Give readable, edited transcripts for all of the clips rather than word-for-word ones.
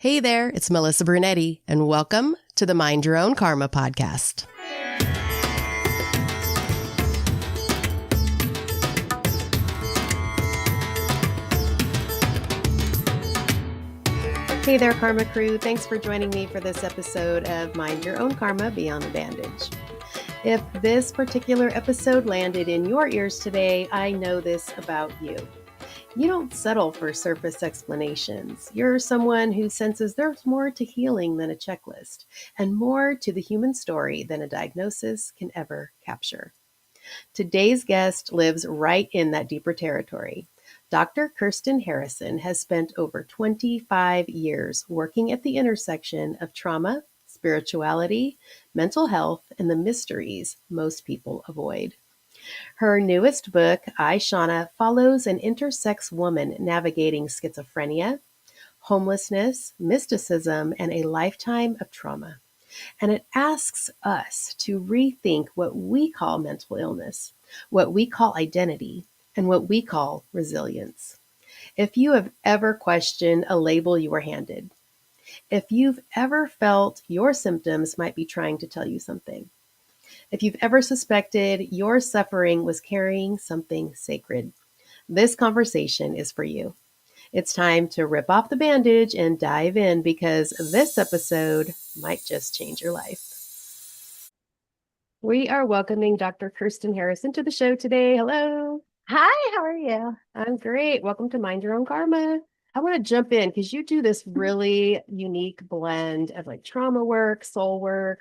Hey there, it's Melissa Brunetti, and welcome to the Mind Your Own Karma podcast. Hey there, Karma Crew. Thanks for joining me for this episode of Mind Your Own Karma Beyond the Bandage. If this particular episode landed in your ears today, I know this about you. You don't settle for surface explanations. You're someone who senses there's more to healing than a checklist, and more to the human story than a diagnosis can ever capture. Today's guest lives right in that deeper territory. Dr. Kirsten Harrison has spent over 25 years working at the intersection of trauma, spirituality, mental health, and the mysteries most people avoid. Her newest book, I, Shauna, follows an intersex woman navigating schizophrenia, homelessness, mysticism, and a lifetime of trauma. And it asks us to rethink what we call mental illness, what we call identity, and what we call resilience. If you have ever questioned a label you were handed, if you've ever felt your symptoms might be trying to tell you something, if you've ever suspected your suffering was carrying something sacred, this conversation is for you. It's time to rip off the bandage and dive in because this episode might just change your life. We are welcoming Dr. Kirsten Harrison to the show today. Hello. Hi, how are you? I'm great. Welcome to Mind Your Own Karma. I want to jump in because you do this really unique blend of like trauma work, soul work,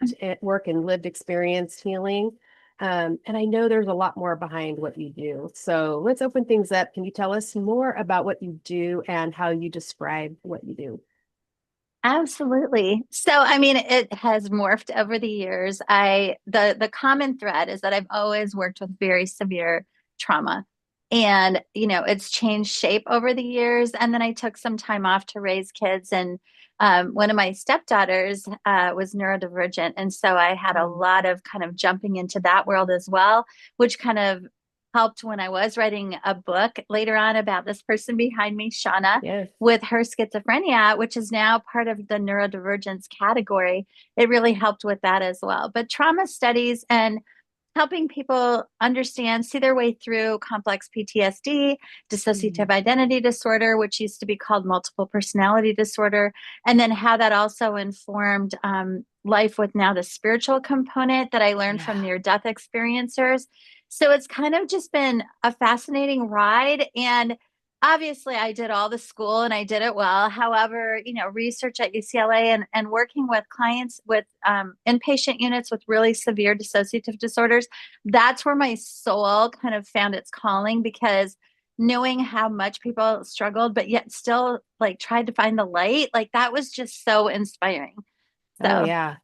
and lived experience healing. And I know there's a lot more behind what you do. So let's open things up. Can you tell us more about what you do and how you describe what you do? Absolutely. It has morphed over the years. The common thread is that I've always worked with very severe trauma. And, it's changed shape over the years. And then I took some time off to raise kids. And one of my stepdaughters was neurodivergent. And so I had a lot of kind of jumping into that world as well, which kind of helped when I was writing a book later on about this person behind me, Shauna, Yes. with her schizophrenia, which is now part of the neurodivergence category. It really helped with that as well. But trauma studies and helping people understand, see their way through complex PTSD, dissociative identity disorder, which used to be called multiple personality disorder, and then how that also informed life with now the spiritual component that I learned from near-death experiencers. So it's kind of just been a fascinating ride. And obviously I did all the school and I did it well. However, research at UCLA and working with clients with inpatient units with really severe dissociative disorders, that's where my soul kind of found its calling, because knowing how much people struggled, but yet still like tried to find the light, like that was just so inspiring. So,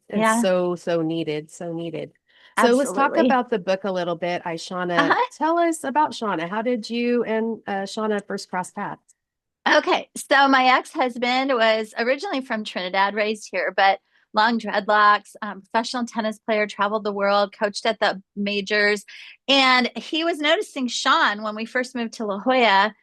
It's so needed, so needed. So let's talk absolutely. about the book a little bit. Shauna, tell us about Shauna. How did you and Shauna first cross paths? Okay, so my ex-husband was originally from Trinidad, raised here, but long dreadlocks, professional tennis player, traveled the world, coached at the majors. And he was noticing Sean when we first moved to La Jolla,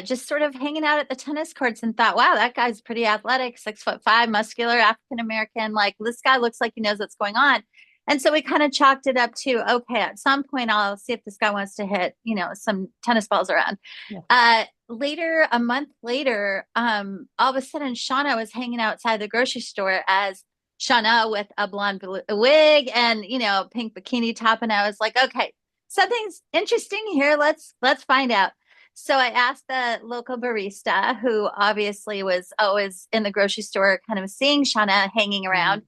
just sort of hanging out at the tennis courts, and thought, wow, that guy's pretty athletic, 6'5", muscular, African-American. Like, this guy looks like he knows what's going on. And so we kind of chalked it up to, okay, at some point I'll see if this guy wants to hit, some tennis balls around. Yeah. Later, a month later, all of a sudden, Shauna was hanging outside the grocery store as Shauna with a blonde wig and, pink bikini top. And I was like, okay, something's interesting here. Let's find out. So I asked the local barista, who obviously was always in the grocery store, kind of seeing Shauna hanging around.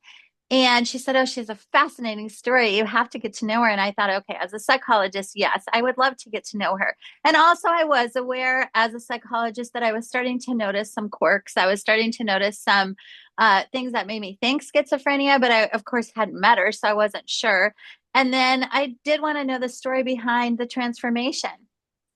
And she said, oh, she has a fascinating story. You have to get to know her. And I thought, okay, as a psychologist, yes, I would love to get to know her. And also I was aware as a psychologist that I was starting to notice some quirks. I was starting to notice some things that made me think schizophrenia, but I, of course, hadn't met her, so I wasn't sure. And then I did want to know the story behind the transformation.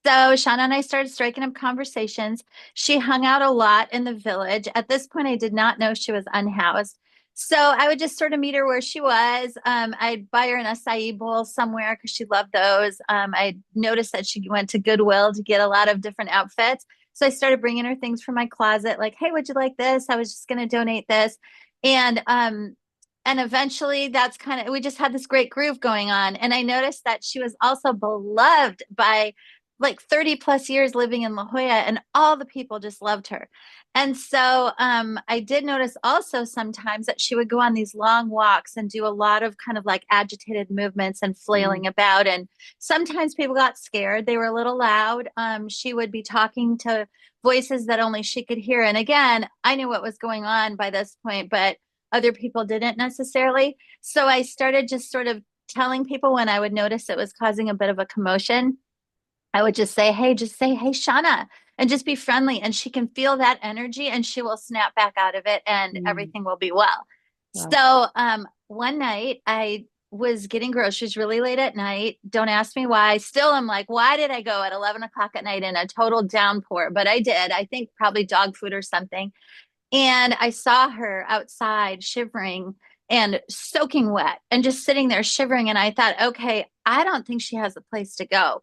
So Shauna and I started striking up conversations. She hung out a lot in the village. At this point, I did not know she was unhoused. So I would just sort of meet her where she was. I'd buy her an acai bowl somewhere because she loved those. I noticed that she went to Goodwill to get a lot of different outfits. So I started bringing her things from my closet, like, hey, would you like this? I was just going to donate this. And eventually that's kind of, we just had this great groove going on. And I noticed that she was also beloved by like 30 plus years living in La Jolla, and all the people just loved her. And so I did notice also sometimes that she would go on these long walks and do a lot of kind of like agitated movements and flailing about. And sometimes people got scared. They were a little loud. She would be talking to voices that only she could hear. And again, I knew what was going on by this point, but other people didn't necessarily. So I started just sort of telling people when I would notice it was causing a bit of a commotion. I would just say, hey, Shauna, and just be friendly. And she can feel that energy and she will snap back out of it and everything will be well. Wow. So one night I was getting groceries really late at night. Don't ask me why. Still, I'm like, why did I go at 11 o'clock at night in a total downpour? But I did. I think probably dog food or something. And I saw her outside shivering and soaking wet and just sitting there shivering. And I thought, okay, I don't think she has a place to go.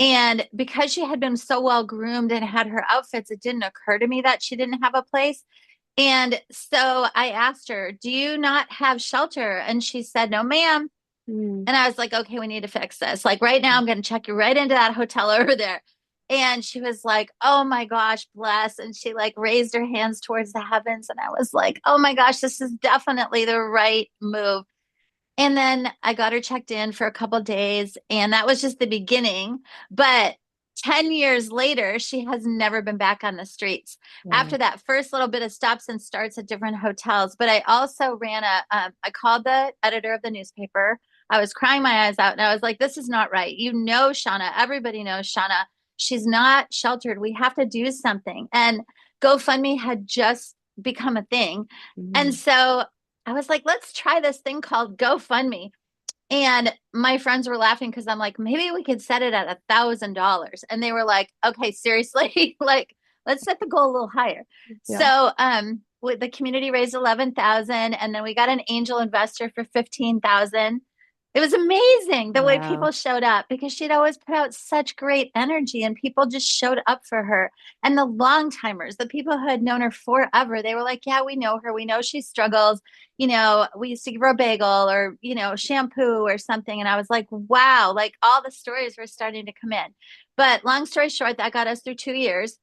And because she had been so well groomed and had her outfits, it didn't occur to me that she didn't have a place. And so I asked her, do you not have shelter? And she said, no, ma'am. And I was like, okay, we need to fix this. Like right now, I'm going to check you right into that hotel over there. And she was like, oh my gosh, bless. And she like raised her hands towards the heavens. And I was like, oh my gosh, this is definitely the right move. And then I got her checked in for a couple of days, and that was just the beginning. But 10 years later, she has never been back on the streets after that first little bit of stops and starts at different hotels. But I also ran I called the editor of the newspaper. I was crying my eyes out and I was like, this is not right. You know, Shauna, everybody knows Shauna. She's not sheltered. We have to do something. And GoFundMe had just become a thing. And so I was like, let's try this thing called GoFundMe. And my friends were laughing because I'm like, maybe we could set it at $1,000. And they were like, okay, seriously, like, let's set the goal a little higher. Yeah. So with the community raised 11,000, and then we got an angel investor for 15,000. It was amazing the way people showed up because she'd always put out such great energy and people just showed up for her. And the long timers, the people who had known her forever, they were like, yeah, we know her. We know she struggles. You know, we used to give her a bagel or, you know, shampoo or something. And I was like, wow, like all the stories were starting to come in. But long story short, that got us through 2 years.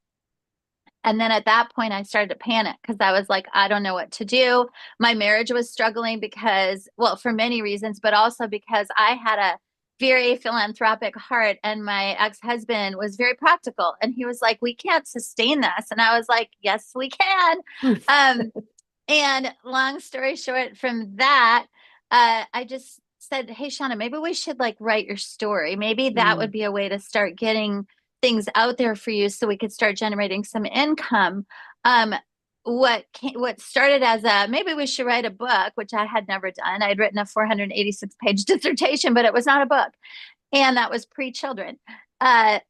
And then at that point, I started to panic because I was like, I don't know what to do. My marriage was struggling because, well, for many reasons, but also because I had a very philanthropic heart and my ex-husband was very practical. And he was like, we can't sustain this. And I was like, yes, we can. And long story short, from that, I just said, hey, Shauna, maybe we should like write your story. Maybe that would be a way to start getting things out there for you so we could start generating some income. What started as maybe we should write a book, which I had never done. I'd written a 486 page dissertation, but it was not a book. And that was pre-children. I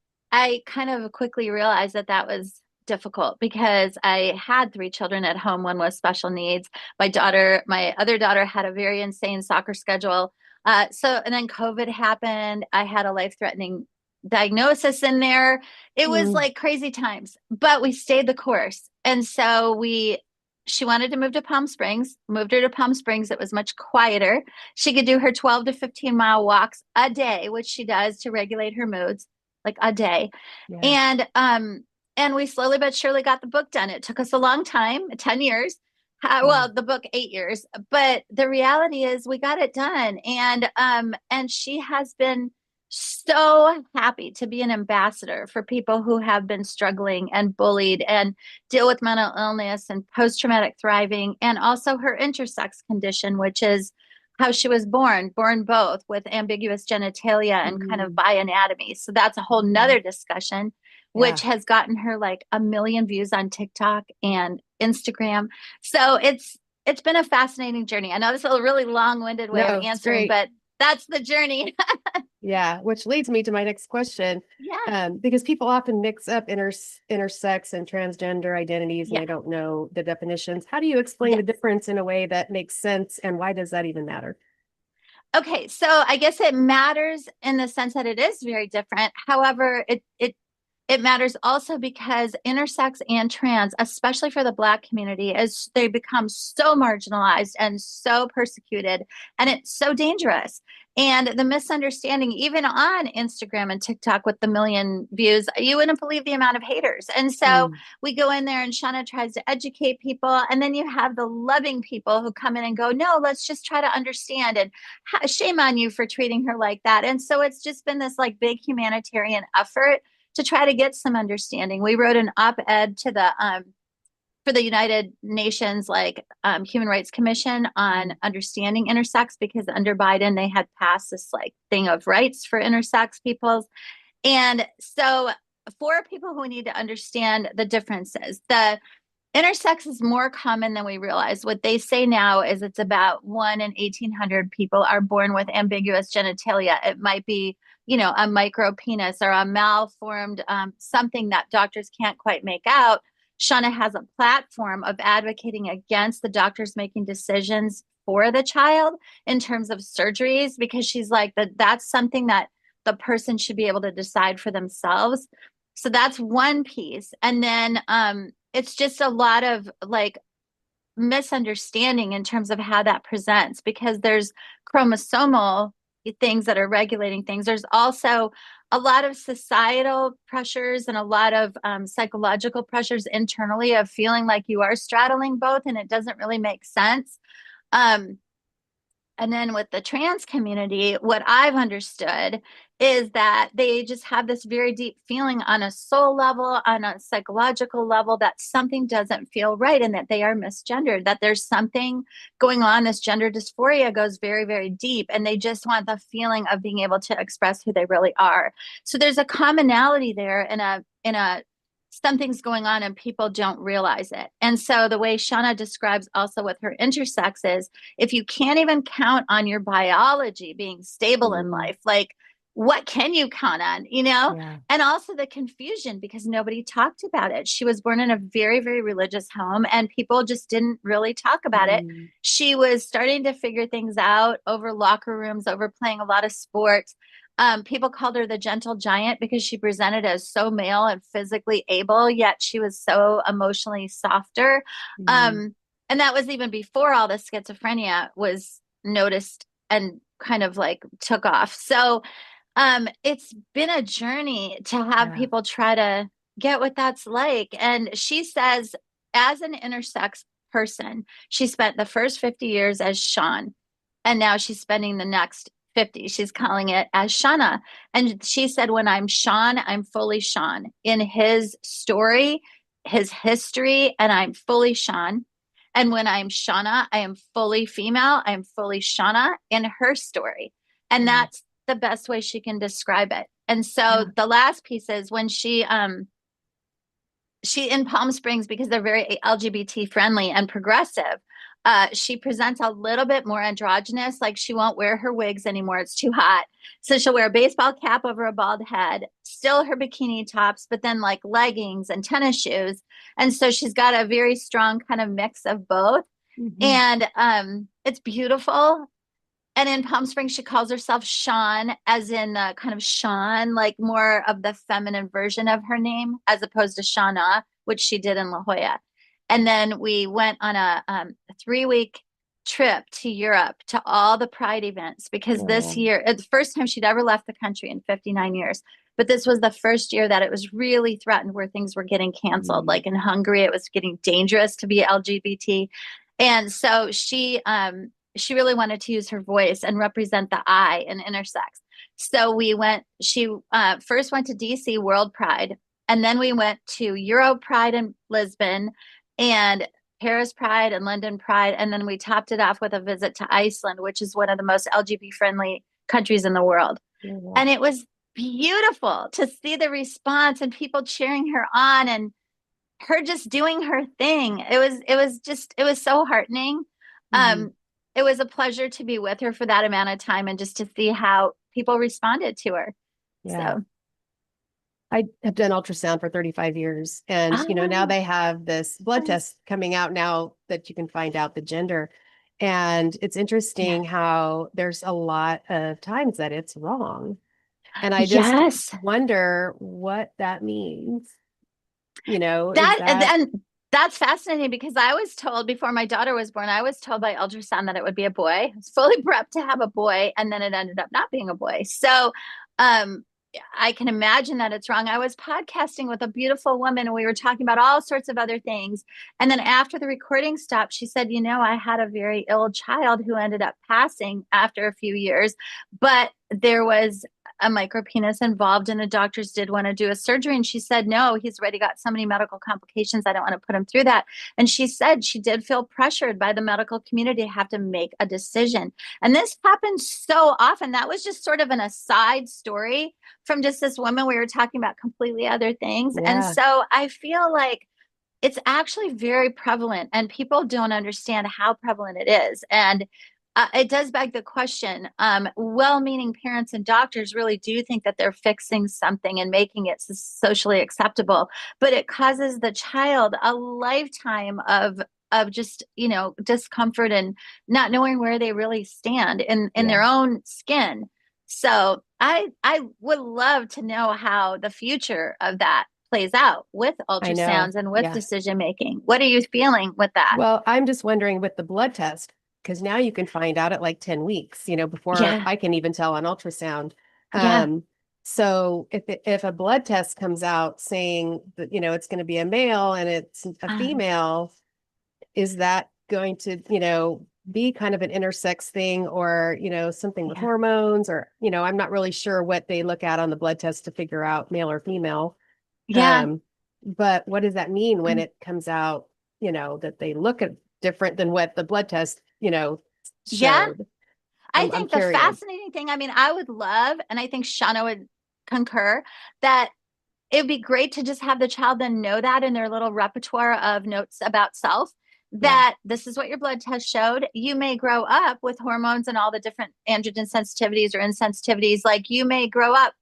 kind of quickly realized that was difficult because I had 3 children at home. One was special needs. My other daughter had a very insane soccer schedule. And then COVID happened. I had a life-threatening diagnosis in there. It was like crazy times, but we stayed the course. And so she wanted to move to Palm Springs, moved her to Palm Springs. It was much quieter. She could do her 12 to 15 mile walks a day, which she does to regulate her moods, like a day. Yeah. And we slowly but surely got the book done. It took us a long time, 10 years. Well, the book 8 years, but the reality is we got it done. And she has been so happy to be an ambassador for people who have been struggling and bullied and deal with mental illness and post-traumatic thriving, and also her intersex condition, which is how she was born both with ambiguous genitalia and kind of bi anatomy. So that's a whole nother discussion, which has gotten her like 1 million views on TikTok and Instagram. So it's been a fascinating journey. I know this is a really long-winded way of answering, but that's the journey. Yeah, which leads me to my next question. Yeah. Because people often mix up intersex and transgender identities and they don't know the definitions. How do you explain the difference in a way that makes sense, and why does that even matter? Okay, so I guess it matters in the sense that it is very different. However, it it matters also because intersex and trans, especially for the Black community, as they become so marginalized and so persecuted, and it's so dangerous. And the misunderstanding, even on Instagram and TikTok with the million views, you wouldn't believe the amount of haters. And so Mm. we go in there and Shauna tries to educate people. And then you have the loving people who come in and go, no, let's just try to understand. And shame on you for treating her like that. And so it's just been this like big humanitarian effort to try to get some understanding. We wrote an op-ed to the for the United Nations Human Rights Commission on understanding intersex, because under Biden they had passed this like thing of rights for intersex peoples. And so for people who need to understand the differences, the intersex is more common than we realize. What they say now is it's about 1 in 1,800 people are born with ambiguous genitalia. It might be, a micro penis or a malformed something that doctors can't quite make out. Shauna has a platform of advocating against the doctors making decisions for the child in terms of surgeries, because she's like that's something that the person should be able to decide for themselves. So that's one piece. And then it's just a lot of like misunderstanding in terms of how that presents, because there's chromosomal things that are regulating things. There's also a lot of societal pressures and a lot of psychological pressures internally of feeling like you are straddling both, and it doesn't really make sense. And then with the trans community, what I've understood is that they just have this very deep feeling on a soul level, on a psychological level, that something doesn't feel right and that they are misgendered, that there's something going on. This gender dysphoria goes very, very deep, and they just want the feeling of being able to express who they really are. So there's a commonality there in a something's going on and people don't realize it. And so the way Shauna describes also with her intersex is, if you can't even count on your biology being stable in life, like what can you count on, Yeah. And also the confusion, because nobody talked about it. She was born in a very, very religious home and people just didn't really talk about it. She was starting to figure things out over locker rooms, over playing a lot of sports. People called her the gentle giant because she presented as so male and physically able, yet she was so emotionally softer. And that was even before all the schizophrenia was noticed and kind of like took off. So it's been a journey to have people try to get what that's like. And she says, as an intersex person, she spent the first 50 years as Sean, and now she's spending the next 50. She's calling it as Shauna. And she said, when I'm Sean, I'm fully Sean in his story, his history, and I'm fully Sean. And when I'm Shauna, I am fully female. I'm fully Shauna in her story. And that's the best way she can describe it. And so the last piece is when she in Palm Springs, because they're very LGBT friendly and progressive, she presents a little bit more androgynous. Like she won't wear her wigs anymore. It's too hot. So she'll wear a baseball cap over a bald head, still her bikini tops, but then like leggings and tennis shoes. And so she's got a very strong kind of mix of both. And it's beautiful. And in Palm Springs, she calls herself Sean, as in kind of Sean, like more of the feminine version of her name, as opposed to Shauna, which she did in La Jolla. And then we went on a 3-week trip to Europe to all the Pride events, because this year, it's the first time she'd ever left the country in 59 years. But this was the first year that it was really threatened, where things were getting canceled. Like in Hungary, it was getting dangerous to be LGBT. And so she really wanted to use her voice and represent the I in intersex. So she first went to DC World Pride, and then we went to Euro Pride in Lisbon and Paris Pride and London Pride. And then we topped it off with a visit to Iceland, which is one of the most LGBT friendly countries in the world. And it was beautiful to see the response and people cheering her on and her just doing her thing. It was so heartening. It was a pleasure to be with her for that amount of time and just to see how people responded to her. So I have done ultrasound for 35 years. And, now they have this blood test coming out now that you can find out the gender. And it's interesting how there's a lot of times that it's wrong. And I just Yes. wonder what that means. Is That that, and that's fascinating because I was told before my daughter was born, I was told by ultrasound that it would be a boy. I was fully prepped to have a boy, and then it ended up not being a boy. So um I can imagine that it's wrong. I was podcasting with a beautiful woman and we were talking about all sorts of other things. And then after the recording stopped, she said, I had a very ill child who ended up passing after a few years, but there was a micropenis involved and the doctors did want to do a surgery. And she said, no, he's already got so many medical complications. I don't want to put him through that. And she said she did feel pressured by the medical community to have to make a decision. And this happens so often. That was just sort of an aside story from just this woman. We were talking about completely other things. And yeah, so I feel like it's actually very prevalent and people don't understand how prevalent it is. And it does beg the question. Well-meaning parents and doctors really do think that they're fixing something and making it socially acceptable, but it causes the child a lifetime of just discomfort and not knowing where they really stand in their yeah, own skin. So I would love to know how the future of that plays out with I know. ultrasounds and with Yeah. decision making. What are you feeling with that? Well, I'm just wondering with the blood test, because now you can find out at like 10 weeks, before Yeah, I can even tell on ultrasound. yeah, Um, so if a blood test comes out saying that, it's going to be a male and it's a um, female, is that going to, be kind of an intersex thing or, something with yeah, hormones or, I'm not really sure what they look at on the blood test to figure out male or female. yeah, Um, but what does that mean when it comes out, that they look at different than what the blood test, yeah. showed? I I'm think the curious. fascinating thing, I mean, I would love, and I think Shauna would concur, that it'd be great to just have the child then know that in their little repertoire of notes about self, Yeah. that this is what your blood test showed. You may grow up with hormones and all the different androgen sensitivities or insensitivities. Like you may grow up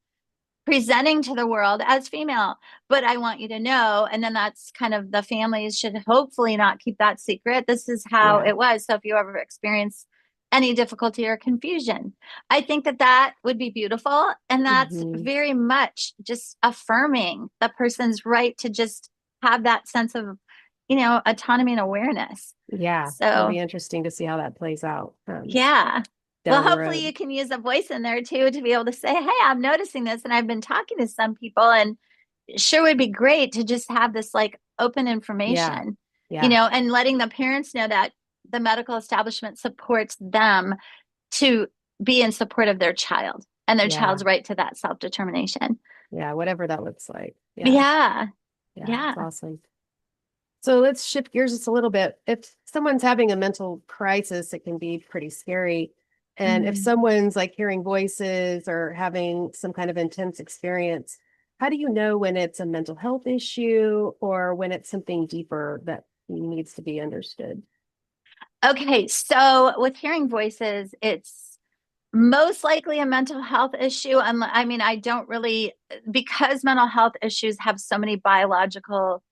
presenting to the world as female, but I want you to know. And then that's kind of the families should hopefully not keep that secret. This is how Yeah. it was. So if you ever experience any difficulty or confusion, I think that that would be beautiful. And that's Hmm. very much just affirming the person's right to just have that sense of, autonomy and awareness. Yeah. It'll So be interesting to see how that plays out yeah. Well, down the hopefully road. you can use a voice in there too to be able to say, hey, I'm noticing this. And I've been talking to some people, and sure would be great to just have this like open Yeah. information, Yeah. and letting the parents know that the medical establishment supports them to be in support of their child and their Yeah. child's right to that self-determination. Yeah. Whatever that looks like. Yeah. Yeah. Yeah. Yeah. It's awesome. So let's shift gears just a little bit. If someone's having a mental crisis, it can be pretty scary. And if Mm. someone's like hearing voices or having some kind of intense experience, how do you know when it's a mental health issue or when it's something deeper that needs to be understood? Okay. So with hearing voices, it's most likely a mental health issue. I mean, I don't really, because mental health issues have so many biological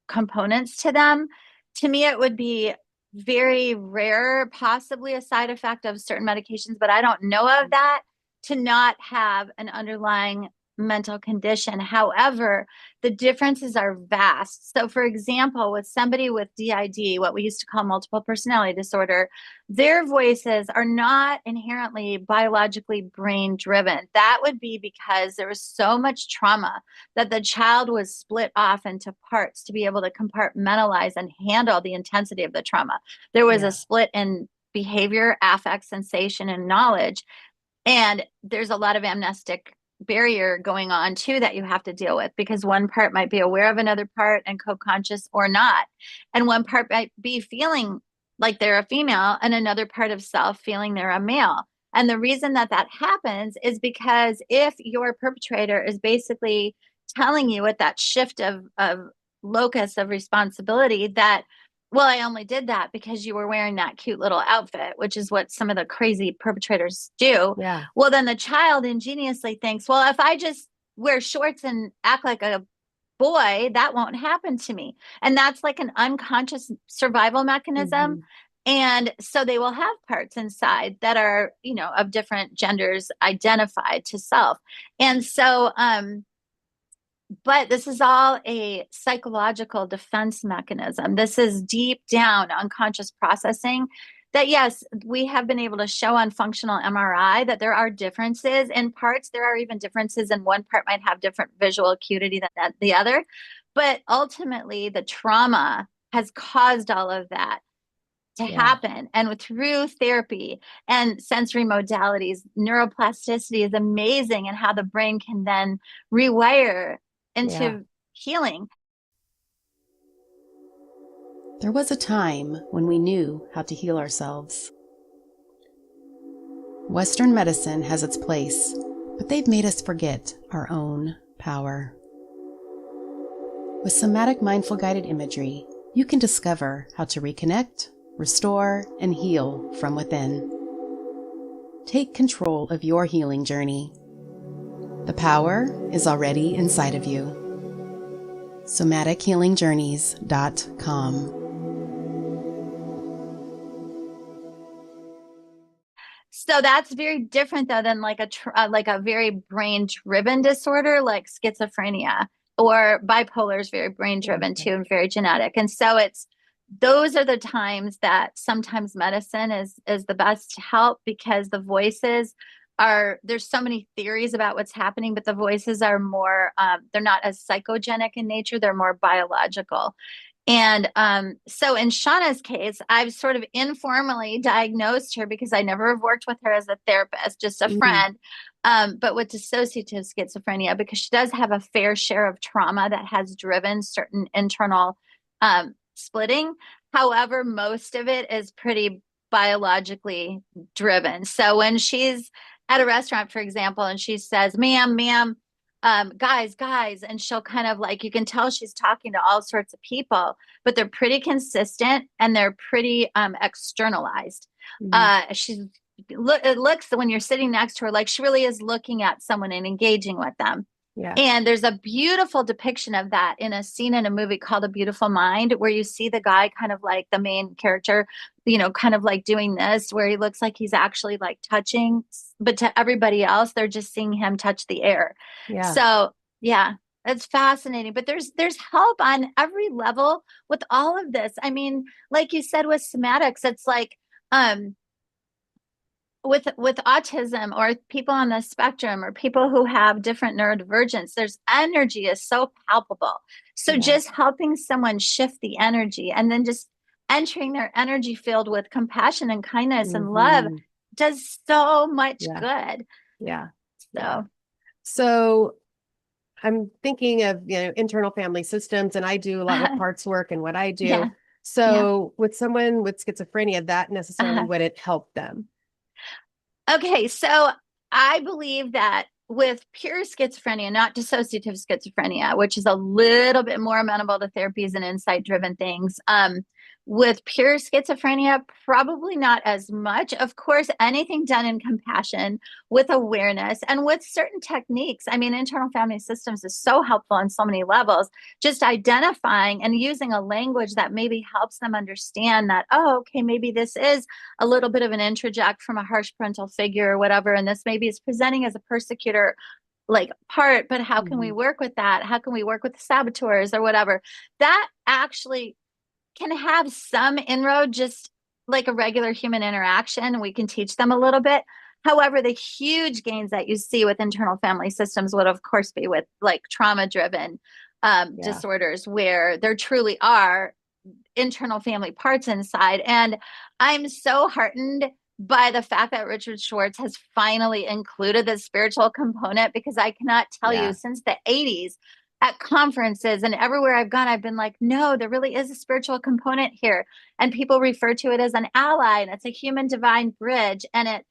components to them. To me, it would be very rare, possibly a side effect of certain medications, but I don't know of that, to not have an underlying mental condition. However, the differences are vast. So, for example, with somebody with DID, what we used to call multiple personality disorder, their voices are not inherently biologically brain driven. That would be because there was so much trauma that the child was split off into parts to be able to compartmentalize and handle the intensity of the trauma. There was a Yeah. split in behavior, affect, sensation, and knowledge. And there's a lot of amnestic barrier going on too that you have to deal with, because one part might be aware of another part and co-conscious or not. And one part might be feeling like they're a female and another part of self feeling they're a male. And the reason that that happens is because if your perpetrator is basically telling you at that shift of locus of responsibility that, well, I only did that because you were wearing that cute little outfit, which is what some of the crazy perpetrators do. Yeah. Well, then the child ingeniously thinks, well, if I just wear shorts and act like a boy, that won't happen to me. And that's like an unconscious survival mechanism. Hmm. And so they will have parts inside that are, you know, of different genders identified to self. And so, but this is all a psychological defense mechanism. This is deep down unconscious processing that, yes, we have been able to show on functional MRI that there are differences in parts. There are even differences in one part might have different visual acuity than the other. But ultimately, the trauma has caused all of that to happen. And through therapy and sensory modalities, neuroplasticity is amazing, and how the brain can then rewire into healing. There was a time when we knew how to heal ourselves. Western medicine has its place, but they've made us forget our own power. With somatic mindful guided imagery, you can discover how to reconnect, restore, and heal from within. Take control of your healing journey. The power is already inside of you. SomaticHealingJourneys.com. So that's very different though than like a very brain driven disorder like schizophrenia, or bipolar is very brain driven too and very genetic. And so those are the times that sometimes medicine is the best help, because the voices there's so many theories about what's happening, but the voices are more they're not as psychogenic in nature, they're more biological. And so in Shauna's case, I've sort of informally diagnosed her, because I never have worked with her as a therapist, just a friend, but with dissociative schizophrenia, because she does have a fair share of trauma that has driven certain internal splitting. However, most of it is pretty biologically driven. So when she's at a restaurant, for example, and she says, ma'am, guys, and she'll kind of like, you can tell she's talking to all sorts of people, but they're pretty consistent and they're pretty externalized. It looks, when you're sitting next to her, like she really is looking at someone and engaging with them. And there's a beautiful depiction of that in a scene in a movie called A Beautiful Mind, where you see the guy kind of like the main character, you know, kind of like doing this, where he looks like he's actually like touching, but to everybody else, they're just seeing him touch the air. So yeah, it's fascinating. But there's help on every level with all of this. I mean, like you said, with somatics, it's like with autism or people on the spectrum or people who have different neurodivergence, there's energy is so palpable. So just helping someone shift the energy and then just entering their energy field with compassion and kindness and love does so much good. So I'm thinking of, you know, internal family systems, and I do a lot with parts work and what I do. So with someone with schizophrenia, that necessarily wouldn't help them. Okay, so I believe that with pure schizophrenia, not dissociative schizophrenia, which is a little bit more amenable to therapies and insight-driven things, with pure schizophrenia, probably not as much. Of course, anything done in compassion, with awareness, and with certain techniques. I mean, internal family systems is so helpful on so many levels. Just identifying and using a language that maybe helps them understand that, oh, okay, maybe this is a little bit of an introject from a harsh parental figure or whatever, and this maybe is presenting as a persecutor like part, but how can we work with that? How can we work with the saboteurs or whatever? That actually can have some inroad, just like a regular human interaction. We can teach them a little bit. However, the huge gains that you see with internal family systems would, of course, be with like trauma-driven disorders, where there truly are internal family parts inside. And I'm so heartened by the fact that Richard Schwartz has finally included the spiritual component, because I cannot tell you, since the 80s, at conferences and everywhere I've gone, I've been like, no, there really is a spiritual component here. And people refer to it as an ally, and it's a human divine bridge, and it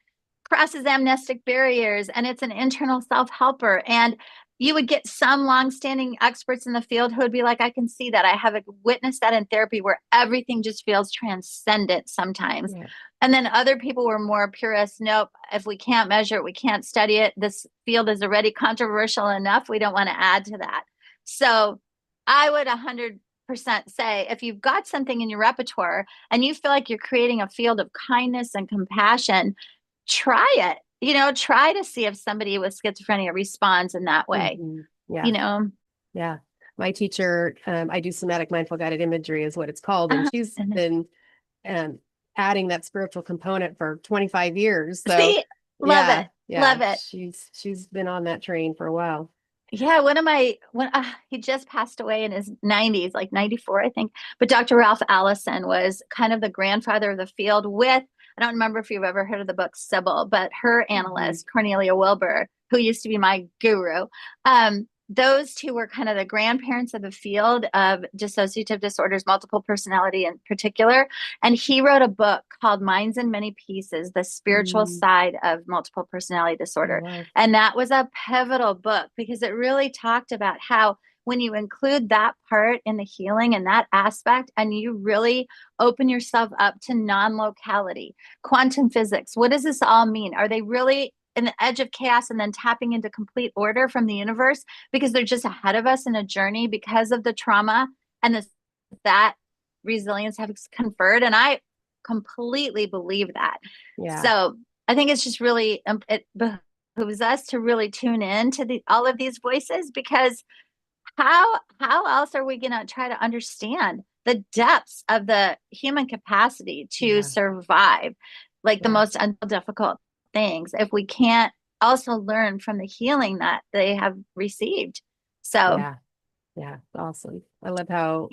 crosses amnestic barriers, and it's an internal self-helper. And you would get some longstanding experts in the field who would be like, I can see that. I have witnessed that in therapy, where everything just feels transcendent sometimes. And then other people were more purists. Nope, if we can't measure it, we can't study it. This field is already controversial enough. We don't want to add to that. So I would 100% say if you've got something in your repertoire and you feel like you're creating a field of kindness and compassion, try it. Try to see if somebody with schizophrenia responds in that way. Yeah. Yeah. My teacher, I do somatic mindful guided imagery is what it's called. And she's been adding that spiritual component for 25 years. So see, love it. Love it. She's been on that train for a while. Yeah, he just passed away in his 90s, like 94, I think. But Dr. Ralph Allison was kind of the grandfather of the field with, I don't remember if you've ever heard of the book Sybil, but her analyst, Cornelia Wilbur, who used to be my guru. Those two were kind of the grandparents of the field of dissociative disorders, multiple personality in particular. And he wrote a book called Minds in Many Pieces, the spiritual side of multiple personality disorder. And that was a pivotal book because it really talked about how when you include that part in the healing and that aspect, and you really open yourself up to non-locality, quantum physics, what does this all mean? Are they really in the edge of chaos and then tapping into complete order from the universe because they're just ahead of us in a journey because of the trauma and that resilience has conferred? And I completely believe that. Yeah. So I think it's just really, it behooves us to really tune in to all of these voices, because how else are we going to try to understand the depths of the human capacity to survive the most difficult things if we can't also learn from the healing that they have received? So yeah, awesome. I love how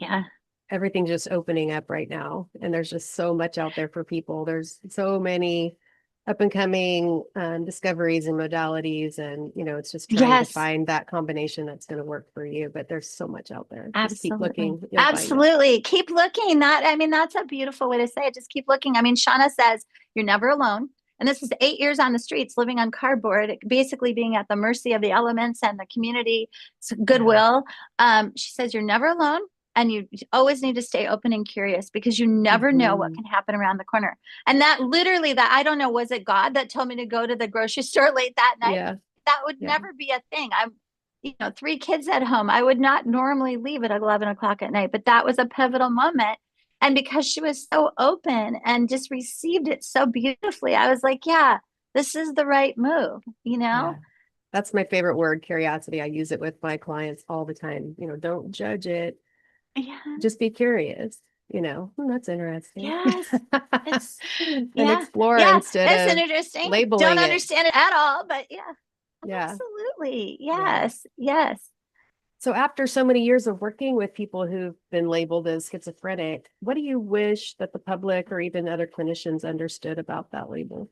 everything's just opening up right now, and there's just so much out there for people. There's so many up and coming discoveries and modalities, and it's just trying to find that combination that's going to work for you. But there's so much out there. Just keep looking. Absolutely, keep looking. That's a beautiful way to say it. Just keep looking. Shauna says you're never alone. And this is 8 years on the streets, living on cardboard, basically being at the mercy of the elements and the community goodwill. She says you're never alone, and you always need to stay open and curious because you never know what can happen around the corner. And that literally, I don't know, was it God that told me to go to the grocery store late that night? Yeah. That would never be a thing. I'm 3 kids at home. I would not normally leave at 11 o'clock at night, but that was a pivotal moment. And because she was so open and just received it so beautifully, I was like, yeah, this is the right move, Yeah. That's my favorite word, curiosity. I use it with my clients all the time. Don't judge it. Yeah. Just be curious. That's interesting. Yes. And explore instead of interesting. labeling Don't understand it at all, but yeah. Absolutely. Yes. Yes. So after so many years of working with people who've been labeled as schizophrenic, what do you wish that the public or even other clinicians understood about that label?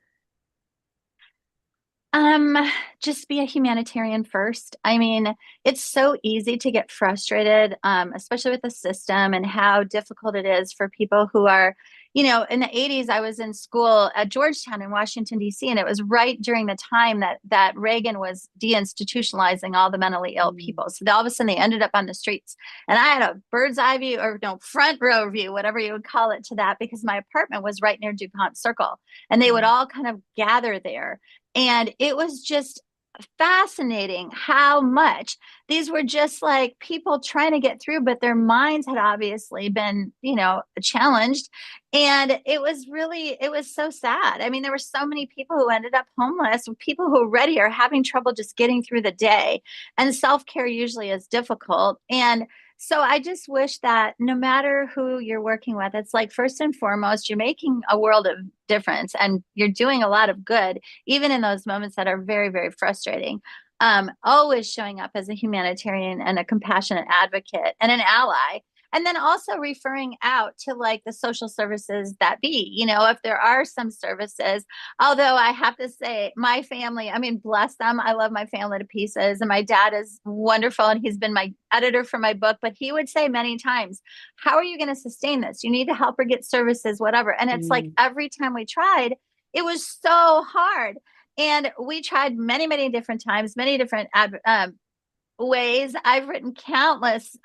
Just be a humanitarian first. It's so easy to get frustrated, especially with the system and how difficult it is for people who are, in the 80s, I was in school at Georgetown in Washington, D.C., and it was right during the time that Reagan was deinstitutionalizing all the mentally ill people. So all of a sudden they ended up on the streets, and I had a bird's eye view, or no, front row view, whatever you would call it, to that, because my apartment was right near DuPont Circle, and they would all kind of gather there. And it was just fascinating how much these were just like people trying to get through, but their minds had obviously been, challenged. And it was so sad. There were so many people who ended up homeless, people who already are having trouble just getting through the day. And self-care usually is difficult. And so I just wish that no matter who you're working with, it's like, first and foremost, you're making a world of difference and you're doing a lot of good, even in those moments that are very, very frustrating. Always showing up as a humanitarian and a compassionate advocate and an ally. And then also referring out to the social services that be, if there are some services, although I have to say my family, bless them. I love my family to pieces, and my dad is wonderful. And he's been my editor for my book, but he would say many times, how are you going to sustain this? You need to help her get services, whatever. And it's like every time we tried, it was so hard. And we tried many, many different times, many different ways. I've written countless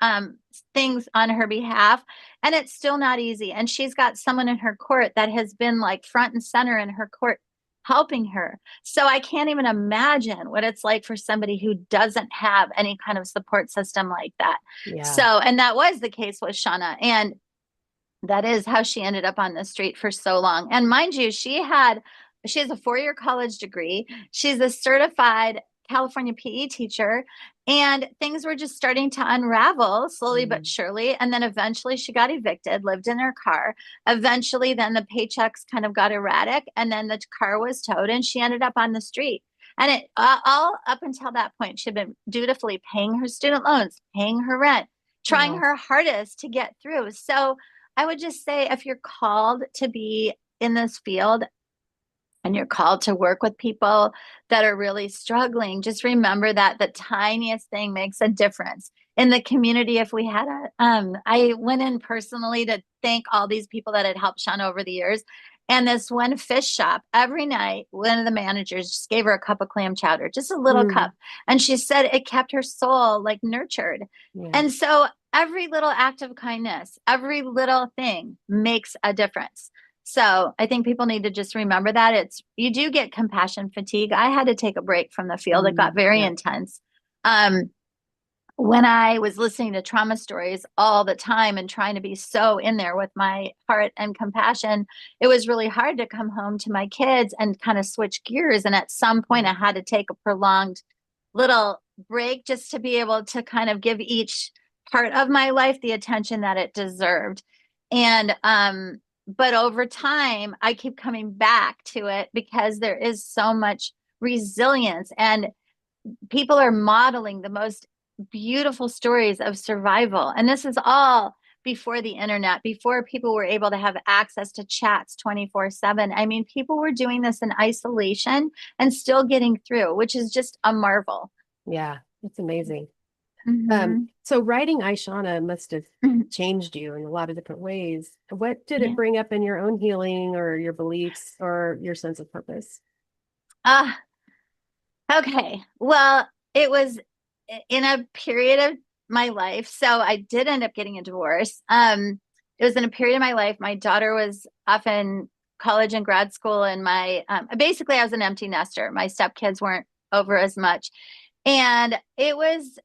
things on her behalf, and it's still not easy. And she's got someone in her court that has been front and center in her court helping her. So I can't even imagine what it's like for somebody who doesn't have any kind of support system like that. Yeah. So, and that was the case with Shauna. And that is how she ended up on the street for so long. And mind you, she has a 4-year college degree. She's a certified California PE teacher, and things were just starting to unravel slowly but surely. And then eventually she got evicted, lived in her car. Eventually, then the paychecks kind of got erratic, and then the car was towed, and she ended up on the street. And it all up until that point, she'd been dutifully paying her student loans, paying her rent, trying Wow. her hardest to get through. So I would just say, if you're called to be in this field and you're called to work with people that are really struggling, just remember that the tiniest thing makes a difference in the community. If we had I went in personally to thank all these people that had helped Shauna over the years. And this one fish shop, every night, one of the managers just gave her a cup of clam chowder, just a little cup. And she said it kept her soul like nurtured. Yeah. And so every little act of kindness, every little thing makes a difference. So I think people need to just remember that you do get compassion fatigue. I had to take a break from the field. It got very intense. When I was listening to trauma stories all the time and trying to be so in there with my heart and compassion, it was really hard to come home to my kids and kind of switch gears. And at some point I had to take a prolonged little break just to be able to kind of give each part of my life the attention that it deserved. And but over time, I keep coming back to it because there is so much resilience, and people are modeling the most beautiful stories of survival. And this is all before the internet, before people were able to have access to chats 24/7. I mean, people were doing this in isolation and still getting through, which is just a marvel. Yeah, it's amazing. Mm-hmm. So writing Aishana must have Mm-hmm. changed you in a lot of different ways. What did it Yeah. bring up in your own healing or your beliefs or your sense of purpose? Okay. Well, it was in a period of my life. So I did end up getting a divorce. It was in a period of my life. My daughter was off in college and grad school, and basically I was an empty nester. My stepkids weren't over as much. And it was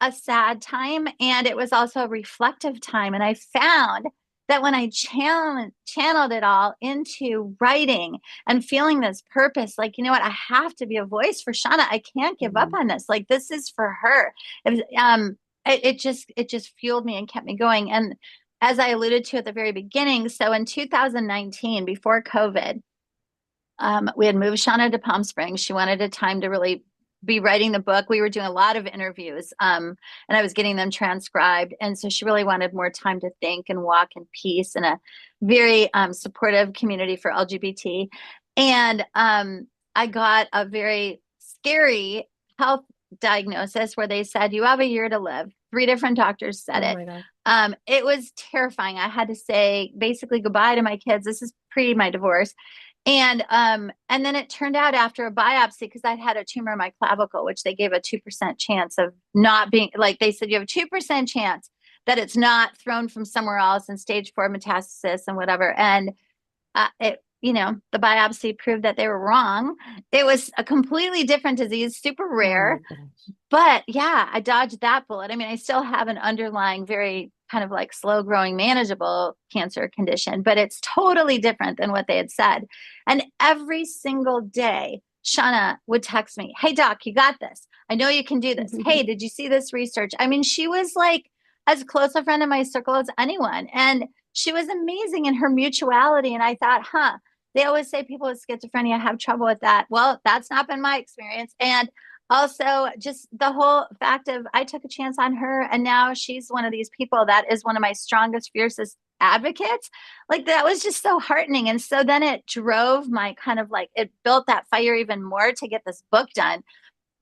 a sad time, and it was also a reflective time. And I found that when I channeled it all into writing and feeling this purpose, like, you know what, I have to be a voice for Shauna. I can't give up on this. Like, this is for her. It just fueled me and kept me going. And as I alluded to at the very beginning, so in 2019, before COVID, we had moved Shauna to Palm Springs. She wanted a time to really be writing the book. We were doing a lot of interviews, and I was getting them transcribed. And so she really wanted more time to think and walk in peace in a very supportive community for LGBT. And I got a very scary health diagnosis where they said, you have a year to live. 3 different doctors said Oh it. my God. It was terrifying. I had to say basically goodbye to my kids. This is pre my divorce. And then it turned out after a biopsy, because I'd had a tumor in my clavicle, which they gave a 2% chance of not being, like they said, you have a 2% chance that it's not thrown from somewhere else and stage 4 metastasis and whatever. And the biopsy proved that they were wrong. It was a completely different disease, super rare. Oh my gosh. But yeah, I dodged that bullet. I mean, I still have an underlying, very kind of like slow growing, manageable cancer condition, but it's totally different than what they had said. And every single day, Shauna would text me, hey, doc, you got this. I know you can do this. Hey, did you see this research? I mean, she was like as close a friend in my circle as anyone. And she was amazing in her mutuality. And I thought, they always say people with schizophrenia have trouble with that. Well, that's not been my experience. And also, just the whole fact of I took a chance on her, and now she's one of these people that is one of my strongest, fiercest advocates. Like, that was just so heartening. And so then it drove my kind of like, it built that fire even more to get this book done,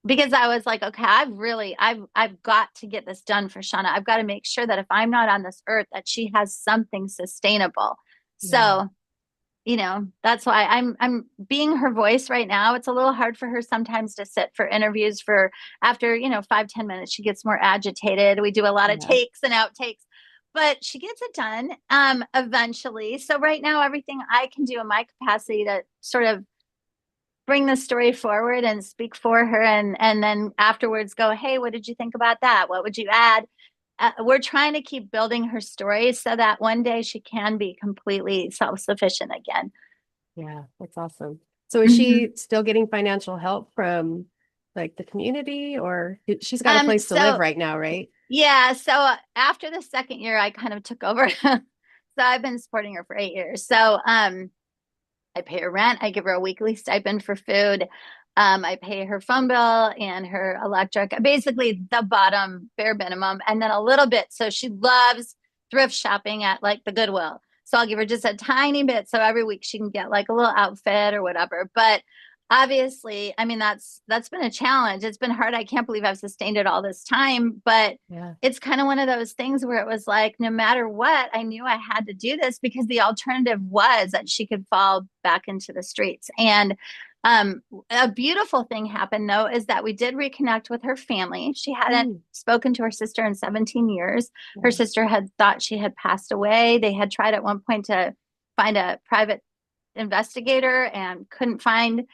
because I was like, okay, I've got to get this done for Shauna. I've got to make sure that if I'm not on this earth, that she has something sustainable. So that's why I'm being her voice right now. It's a little hard for her sometimes to sit for interviews after 5-10 minutes, she gets more agitated. We do a lot of takes and outtakes, but she gets it done eventually. So right now, everything I can do in my capacity to sort of bring the story forward and speak for her, and then afterwards go, hey, what did you think about that? What would you add? We're trying to keep building her story so that one day she can be completely self-sufficient again. Yeah, that's awesome. So is Mm-hmm. she still getting financial help from like the community, or she's got a place to live So right now, right? yeah, so after the second year, I kind of took over. So I've been supporting her for 8 years. So I pay her rent. I give her a weekly stipend for food. I pay her phone bill and her electric, basically the bottom bare minimum, and then a little bit. So she loves thrift shopping at like the Goodwill. So I'll give her just a tiny bit. So every week she can get like a little outfit or whatever. But obviously, I mean, that's been a challenge. It's been hard. I can't believe I've sustained it all this time, but Yeah. it's kind of one of those things where it was like, no matter what, I knew I had to do this because the alternative was that she could fall back into the streets. And a beautiful thing happened, though, is that we did reconnect with her family. She hadn't spoken to her sister in 17 years. Her Yeah. sister had thought she had passed away. They had tried at one point to find a private investigator and couldn't find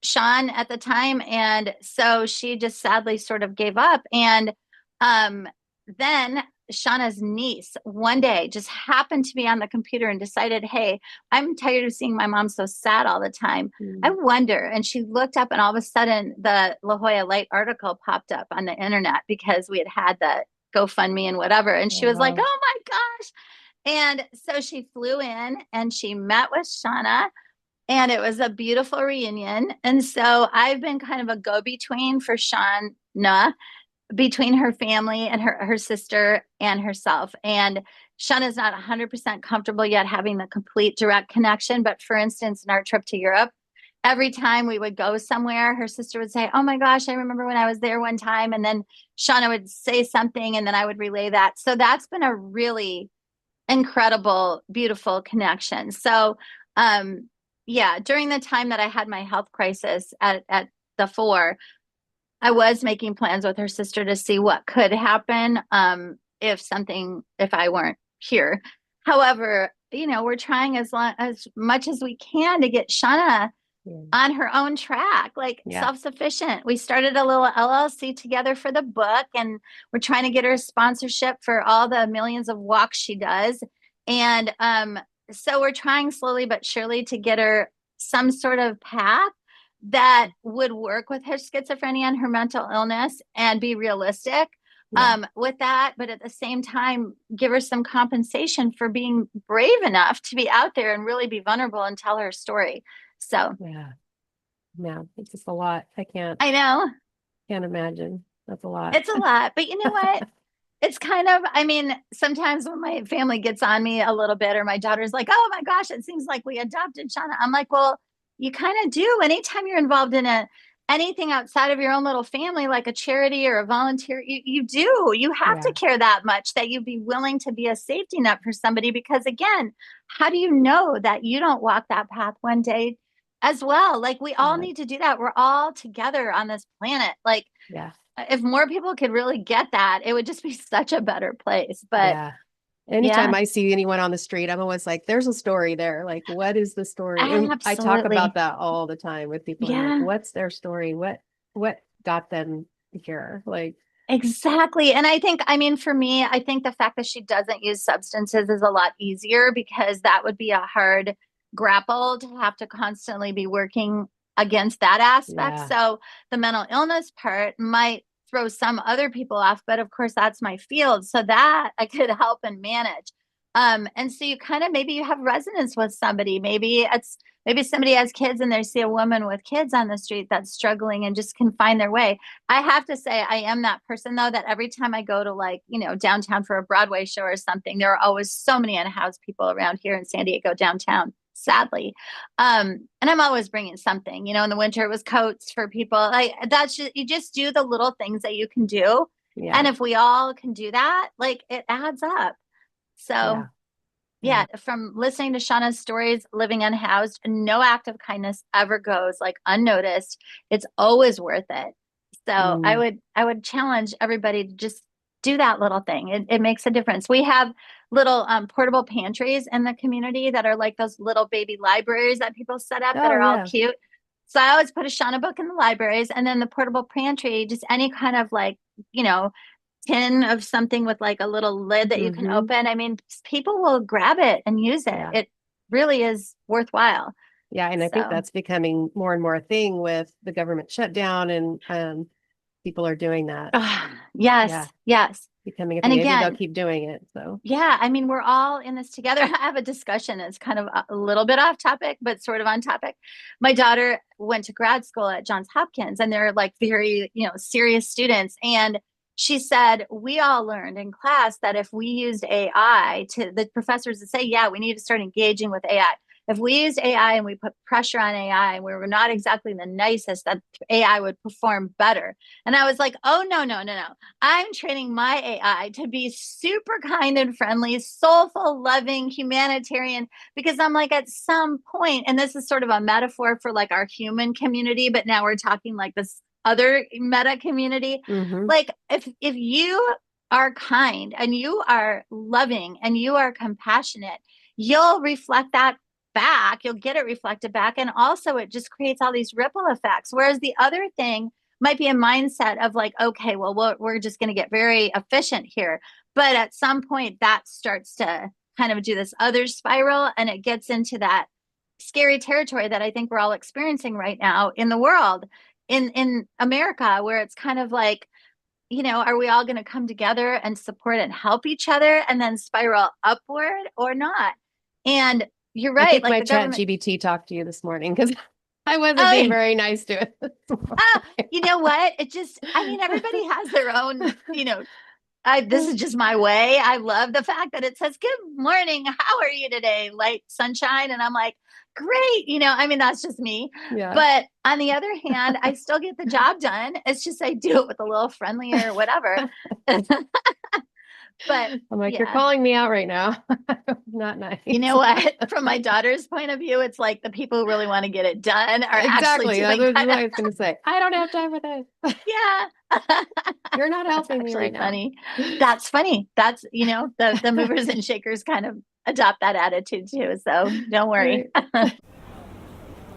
Sean at the time. And so she just sadly sort of gave up. And then Shauna's niece one day just happened to be on the computer and decided, hey, I'm tired of seeing my mom so sad all the time. I wonder. And she looked up, and all of a sudden, the La Jolla Light article popped up on the internet because we had the GoFundMe and whatever. And she was like, Wow. oh my gosh. And so she flew in and she met with Shauna, and it was a beautiful reunion. And so I've been kind of a go-between for Shauna between her family and her sister and herself. And Shauna's not 100% comfortable yet having the complete direct connection. But for instance, in our trip to Europe, every time we would go somewhere, her sister would say, oh my gosh, I remember when I was there one time. And then Shauna would say something, and then I would relay that. So that's been a really incredible, beautiful connection. So, yeah, during the time that I had my health crisis at the four, I was making plans with her sister to see what could happen if I weren't here. However, we're trying as much as we can to get Shauna on her own track, like Yeah. self-sufficient. We started a little LLC together for the book, and we're trying to get her sponsorship for all the millions of walks she does. And so we're trying slowly but surely to get her some sort of path that would work with her schizophrenia and her mental illness and be realistic with that, but at the same time, give her some compensation for being brave enough to be out there and really be vulnerable and tell her story. So Yeah, it's just a lot. I know Can't imagine. That's a lot. it's a lot, but you know what? It's kind of, I mean, sometimes when my family gets on me a little bit, or my daughter's like, oh my gosh, it seems like we adopted Shauna. I'm like, well, you kind of do. Anytime you're involved in anything outside of your own little family, like a charity or a volunteer, you do. You have to care that much that you'd be willing to be a safety net for somebody. Because again, how do you know that you don't walk that path one day as well? Like we all need to do that. We're all together on this planet. Like, if more people could really get that, it would just be such a better place. But Anytime I see anyone on the street, I'm always like, there's a story there. Like, what is the story? And I talk absolutely. about that all the time with people. I'm like, what's their story? What got them here? Like, Exactly. And I mean, for me, I think the fact that she doesn't use substances is a lot easier, because that would be a hard grapple to have to constantly be working against that aspect. So the mental illness part might throw some other people off, but of course that's my field. So that I could help and manage. And so you kind of, maybe you have resonance with somebody. Maybe somebody has kids and they see a woman with kids on the street that's struggling and just can find their way. I have to say, I am that person, though, that every time I go to, like, downtown for a Broadway show or something, there are always so many unhoused people around here in San Diego downtown, sadly. And I'm always bringing something. In the winter it was coats for people. Like, that's just, you just do the little things that you can do. And if we all can do that, like, it adds up. So from listening to Shauna's stories, living unhoused, no act of kindness ever goes like unnoticed. It's always worth it. So I would challenge everybody to just do that little thing. It makes a difference. We have little portable pantries in the community that are like those little baby libraries that people set up that Oh are all yeah. cute. So I always put a Shauna book in the libraries, and then the portable pantry, just any kind of like, tin of something with like a little lid that you can Mm-hmm. open. I mean, people will grab it and use it. Yeah. It really is worthwhile. Yeah. And I think So, that's becoming more and more a thing with the government shutdown, and people are doing that. Yeah. yes, yes. Becoming a And thing. I think they'll again, keep doing it. So yeah, I mean, we're all in this together. I have a discussion. It's kind of a little bit off topic, but sort of on topic. My daughter went to grad school at Johns Hopkins, and they're like very, serious students. And she said, we all learned in class that if we used AI, to the professors would say, yeah, we need to start engaging with AI. If we used AI and we put pressure on AI and we were not exactly the nicest, that AI would perform better. And I was like, oh, no, no, no, no. I'm training my AI to be super kind and friendly, soulful, loving, humanitarian, because I'm like, at some point, and this is sort of a metaphor for like our human community, but now we're talking like this other meta community. mm-hmm. Like if you are kind and you are loving and you are compassionate, you'll reflect that back. You'll get it reflected back. And also it just creates all these ripple effects. Whereas the other thing might be a mindset of like, okay, well, we're just going to get very efficient here. But at some point that starts to kind of do this other spiral, and it gets into that scary territory that I think we're all experiencing right now in the world, in America, where it's kind of like, are we all going to come together and support and help each other and then spiral upward or not? And you're I right. think Like my the chat government. GBT talked to you this morning because I wasn't being Oh, very nice to it. you know what? I mean, everybody has their own, this is just my way. I love the fact that it says, good morning. How are you today? Light sunshine. And I'm like, great. I mean, that's just me. Yeah. But on the other hand, I still get the job done. It's just I do it with a little friendlier, whatever. But I'm like, you're yeah, calling me out right now. Not nice. you know what? From my daughter's point of view, it's like the people who really want to get it done are actually Exactly. That's doing what kind I of, was going to say. I don't have time for this. yeah. You're not That's helping me actually right now. funny. That's funny. That's, the movers and shakers kind of adopt that attitude too. So don't worry. Right.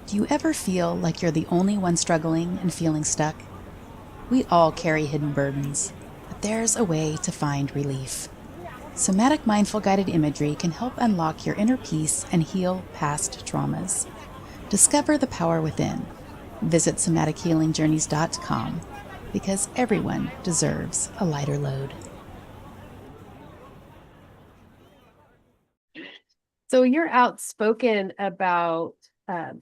Do you ever feel like you're the only one struggling and feeling stuck? We all carry hidden burdens, but there's a way to find relief. Somatic mindful guided imagery can help unlock your inner peace and heal past traumas. Discover the power within. Visit somatichealingjourneys.com, because everyone deserves a lighter load. So you're outspoken about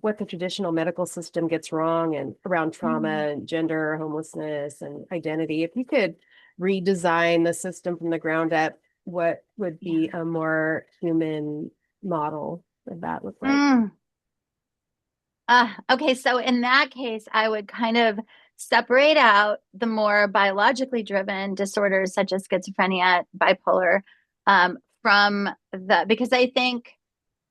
what the traditional medical system gets wrong and around trauma and gender, homelessness, and identity. If you could redesign the system from the ground up, what would be a more human model of that look like? Okay, so in that case, I would kind of separate out the more biologically driven disorders such as schizophrenia, bipolar, from because I think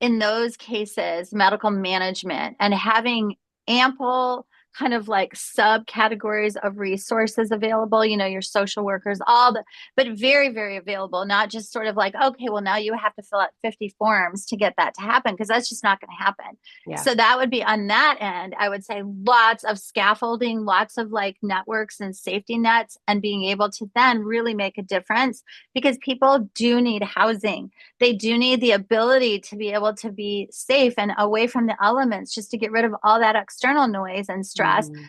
in those cases, medical management and having ample kind of like subcategories of resources available, your social workers, but very, very available, not just sort of like, okay, well, now you have to fill out 50 forms to get that to happen, because that's just not going to happen. Yeah. So that would be on that end. I would say lots of scaffolding, lots of like networks and safety nets, and being able to then really make a difference, because people do need housing. They do need the ability to be able to be safe and away from the elements, just to get rid of all that external noise and stress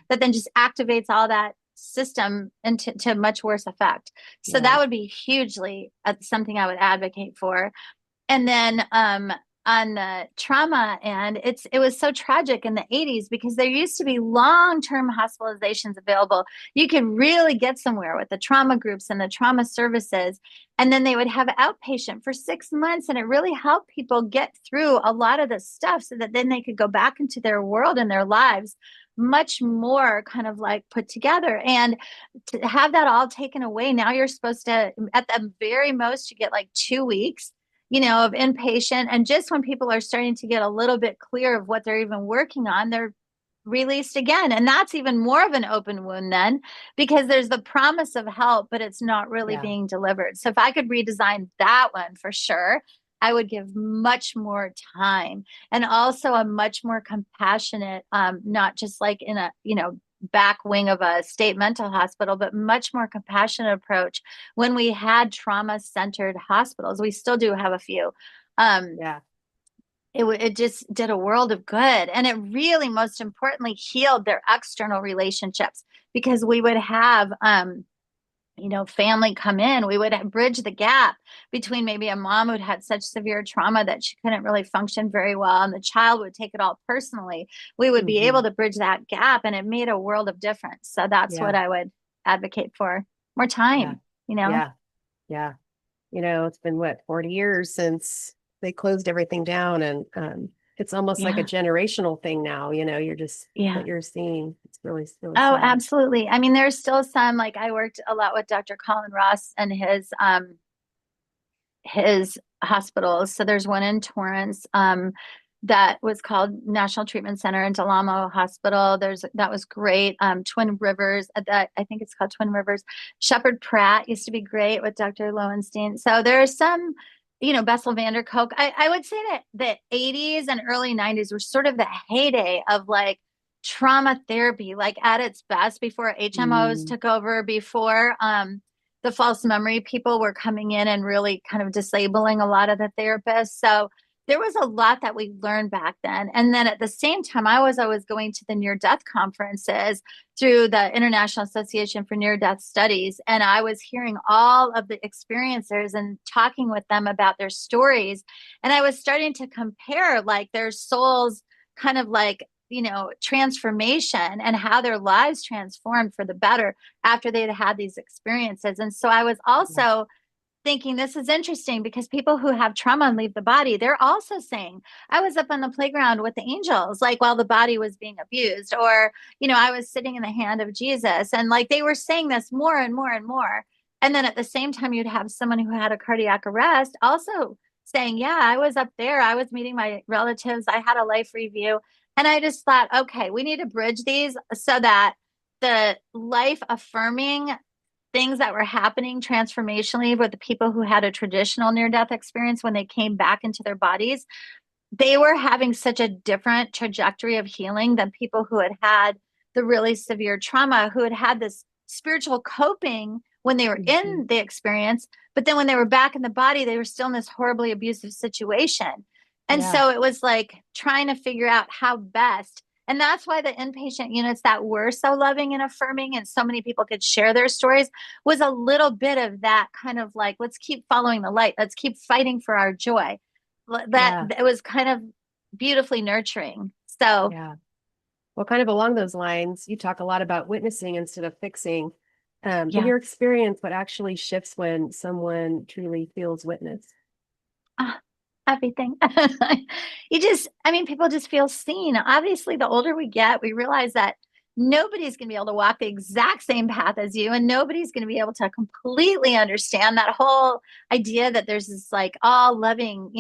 that then just activates all that system into to much worse effect. So that would be hugely something I would advocate for. And then on the trauma end, it was so tragic in the 80s, because there used to be long-term hospitalizations available. You could really get somewhere with the trauma groups and the trauma services. And then they would have outpatient for 6 months. And it really helped people get through a lot of the stuff, so that then they could go back into their world and their lives much more kind of like put together. And to have that all taken away, now you're supposed to, at the very most, you get like 2 weeks of inpatient. And just when people are starting to get a little bit clear of what they're even working on, they're released again. And that's even more of an open wound then, because there's the promise of help, but it's not really being delivered. So if I could redesign that one for sure, I would give much more time, and also a much more compassionate, not just like in a, back wing of a state mental hospital, but much more compassionate approach when we had trauma-centered hospitals. We still do have a few. It just did a world of good. And it really, most importantly, healed their external relationships, because we would have, family come in. We would bridge the gap between maybe a mom who'd had such severe trauma that she couldn't really function very well, and the child would take it all personally. We would be able to bridge that gap, and it made a world of difference. So that's what I would advocate for. More time, Yeah. It's been 40 years since they closed everything down, and it's almost like a generational thing now, you're just what you're seeing. It's really Oh, sad. absolutely. I mean, there's still some, like, I worked a lot with Dr. Colin Ross and his hospitals. So there's one in Torrance that was called National Treatment Center, in Delamo Hospital. That was great. Twin Rivers, I think it's called Twin Rivers. Shepherd Pratt used to be great with Dr. Lowenstein. So there's some, Bessel van der Kolk. I would say that the 80s and early 90s were sort of the heyday of like trauma therapy, like at its best, before HMOs took over, before the false memory people were coming in and really kind of disabling a lot of the therapists. So there was a lot that we learned back then. And then at the same time, I was always going to the near-death conferences through the International Association for Near-Death Studies. And I was hearing all of the experiencers and talking with them about their stories. And I was starting to compare like their souls kind of like, transformation, and how their lives transformed for the better after they'd had these experiences. And so I was also thinking, this is interesting, because people who have trauma and leave the body, they're also saying, I was up on the playground with the angels, like while the body was being abused, or, I was sitting in the hand of Jesus. And like, they were saying this more and more and more. And then at the same time, you'd have someone who had a cardiac arrest also saying, yeah, I was up there. I was meeting my relatives. I had a life review. And I just thought, okay, we need to bridge these so that the life affirming things that were happening transformationally with the people who had a traditional near-death experience, when they came back into their bodies, they were having such a different trajectory of healing than people who had had the really severe trauma, who had had this spiritual coping when they were in the experience. But then when they were back in the body, they were still in this horribly abusive situation. And so it was like trying to figure out how best. And that's why the inpatient units that were so loving and affirming, and so many people could share their stories, was a little bit of that kind of like, let's keep following the light. Let's keep fighting for our joy. It was kind of beautifully nurturing. So, well, kind of along those lines, you talk a lot about witnessing instead of fixing. In your experience, what actually shifts when someone truly feels witnessed? Everything. People just feel seen. Obviously, the older we get, we realize that nobody's going to be able to walk the exact same path as you, and nobody's going to be able to completely understand that whole idea that there's this like all loving,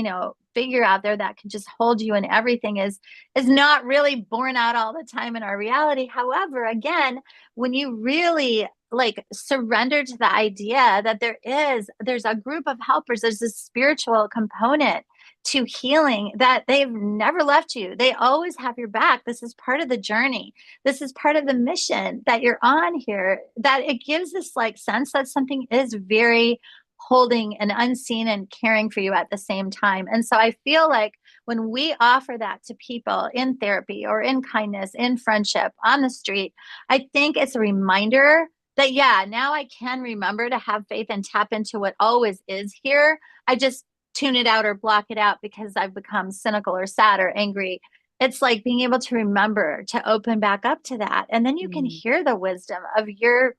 figure out there that can just hold you, and everything is not really borne out all the time in our reality. However, again, when you really like surrender to the idea that there's a group of helpers, there's this spiritual component to healing, that they've never left you. They always have your back. This is part of the journey. This is part of the mission that you're on here, that it gives this like sense that something is very holding and unseen and caring for you at the same time. And so I feel like when we offer that to people in therapy or in kindness, in friendship, on the street, I think it's a reminder that, now I can remember to have faith and tap into what always is here. I just tune it out or block it out because I've become cynical or sad or angry. It's like being able to remember to open back up to that. And then you can hear the wisdom of your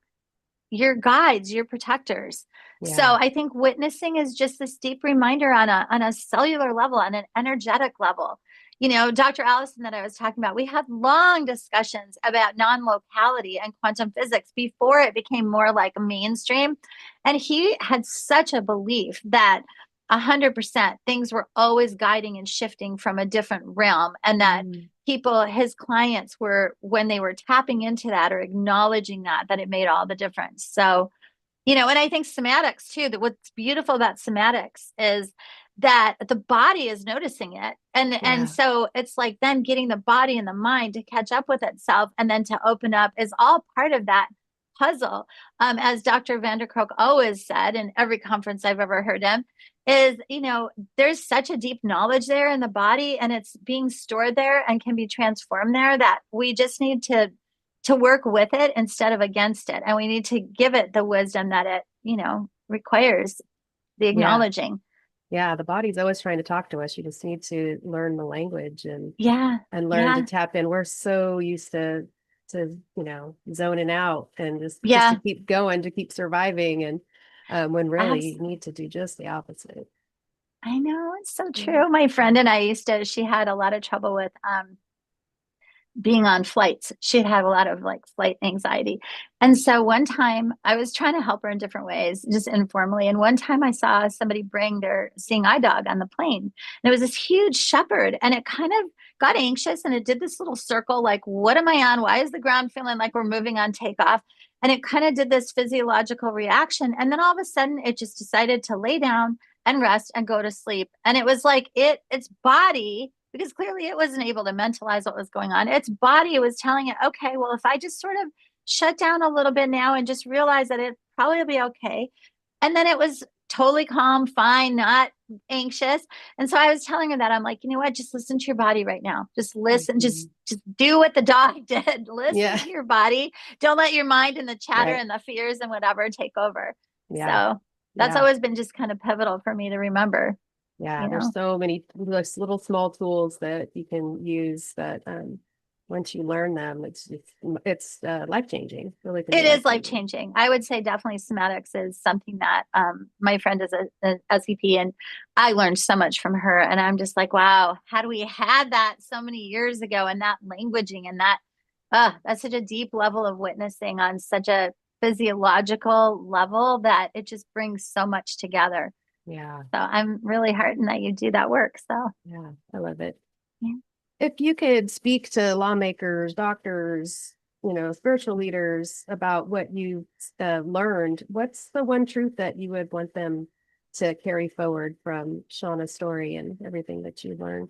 guides, your protectors. So I think witnessing is just this deep reminder on a cellular level, on an energetic level. Dr. Allison that I was talking about, we had long discussions about non-locality and quantum physics before it became more like mainstream. And he had such a belief that 100%. Things were always guiding and shifting from a different realm. And that people, his clients were, when they were tapping into that or acknowledging that it made all the difference. So, and I think somatics too, that what's beautiful about somatics is that the body is noticing it. And so it's like then getting the body and the mind to catch up with itself and then to open up is all part of that puzzle. As Dr. Van der Kolk always said in every conference I've ever heard him, is, there's such a deep knowledge there in the body, and it's being stored there and can be transformed there, that we just need to work with it instead of against it. And we need to give it the wisdom that it, requires, the acknowledging. Yeah. The body's always trying to talk to us. You just need to learn the language and learn to tap in. We're so used to zoning out and just to keep going, to keep surviving. And when really you need to do just the opposite. I know, it's so true. My friend and I she had a lot of trouble with being on flights. She had a lot of flight anxiety. And so one time I was trying to help her in different ways, just informally. And one time I saw somebody bring their seeing eye dog on the plane. And it was this huge shepherd, and it kind of got anxious, and it did this little circle, like, what am I on? Why is the ground feeling like we're moving on takeoff? And it kind of did this physiological reaction. And then all of a sudden it just decided to lay down and rest and go to sleep. And it was like its body, because clearly it wasn't able to mentalize what was going on. Its body was telling it, okay, well, if I just sort of shut down a little bit now and just realize that it probably will be okay. And then it was totally calm, fine, not anxious. And so I was telling her that, I'm like, you know what, just listen to your body right now. Just listen, just do what the dog did. Listen to your body. Don't let your mind and the chatter and the fears and whatever take over. Yeah. So that's always been just kind of pivotal for me to remember. Yeah, there's so many little small tools that you can use that once you learn them, it's life-changing. Really, it is life-changing. I would say definitely somatics is something that my friend is a SVP, and I learned so much from her. And I'm just like, wow, had we had that so many years ago, and that languaging and that's such a deep level of witnessing on such a physiological level that it just brings so much together. Yeah. So I'm really heartened that you do that work. So yeah, I love it. Yeah. If you could speak to lawmakers, doctors, spiritual leaders about what you learned, what's the one truth that you would want them to carry forward from Shauna's story and everything that you learned?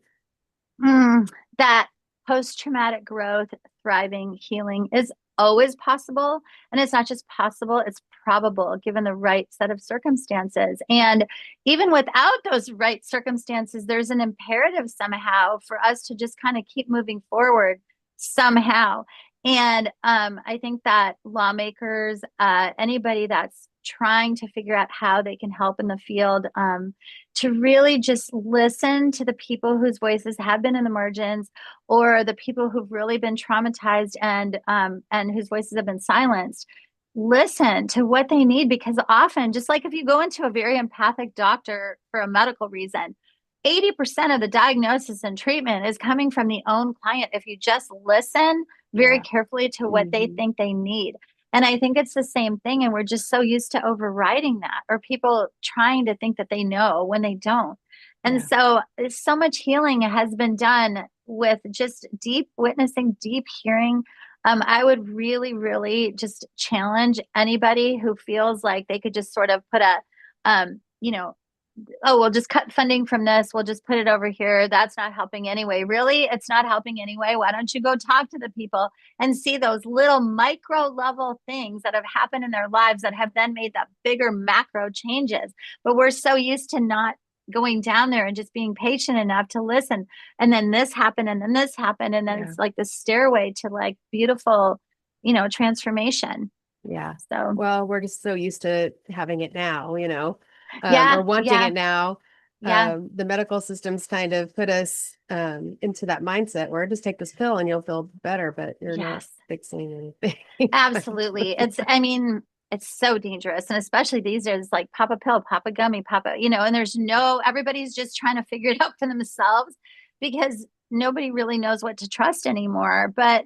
That post-traumatic growth, thriving, healing is always possible. And it's not just possible, it's probable given the right set of circumstances. And even without those right circumstances, there's an imperative somehow for us to just kind of keep moving forward somehow. And I think that lawmakers, anybody that's trying to figure out how they can help in the field, to really just listen to the people whose voices have been in the margins, or the people who've really been traumatized and whose voices have been silenced. Listen to what they need, because often, just like if you go into a very empathic doctor for a medical reason, 80% of the diagnosis and treatment is coming from the own client if you just listen very carefully to what they think they need. And I think it's the same thing. And we're just so used to overriding that, or people trying to think that they know when they don't. And so much healing has been done with just deep witnessing, deep hearing. I would really, really just challenge anybody who feels like they could just sort of put we'll just cut funding from this. We'll just put it over here. That's not helping anyway. Really, it's not helping anyway. Why don't you go talk to the people and see those little micro level things that have happened in their lives that have then made that bigger macro changes? But we're so used to not going down there and just being patient enough to listen. And then this happened, and then this happened. And then it's like the stairway to like beautiful, transformation. Yeah. So, well, we're just so used to having it now, or wanting it now. The medical systems kind of put us into that mindset where just take this pill and you'll feel better, but you're not fixing anything. Absolutely. It's so dangerous. And especially these days, like pop a pill, pop a gummy, and everybody's just trying to figure it out for themselves, because nobody really knows what to trust anymore. But,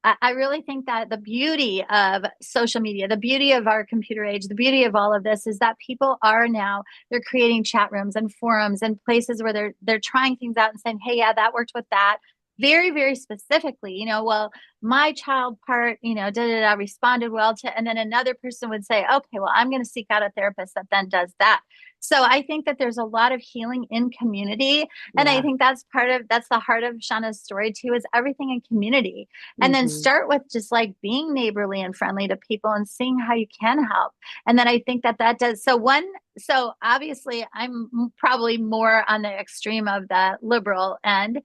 I really think that the beauty of social media, the beauty of our computer age, the beauty of all of this is that people are now, they're creating chat rooms and forums and places where they're trying things out and saying, hey, yeah, that worked with that. Very, very specifically, well, my child part, responded well to, and then another person would say, okay, well, I'm going to seek out a therapist that then does that. So I think that there's a lot of healing in community. And I think that's the heart of Shauna's story too, is everything in community. And then start with just like being neighborly and friendly to people and seeing how you can help. And then I think that does. So obviously I'm probably more on the extreme of the liberal end,